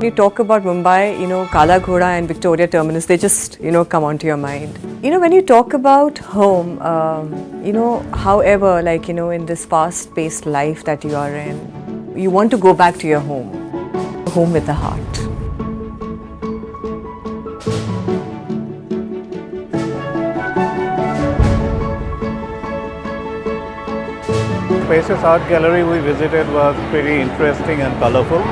When you talk about Mumbai, Kala Ghoda and Victoria Terminus, they just, come onto your mind. When you talk about home, however, in this fast-paced life that you are in, you want to go back to your home with the heart. Spacious Art Gallery we visited was pretty interesting and colorful.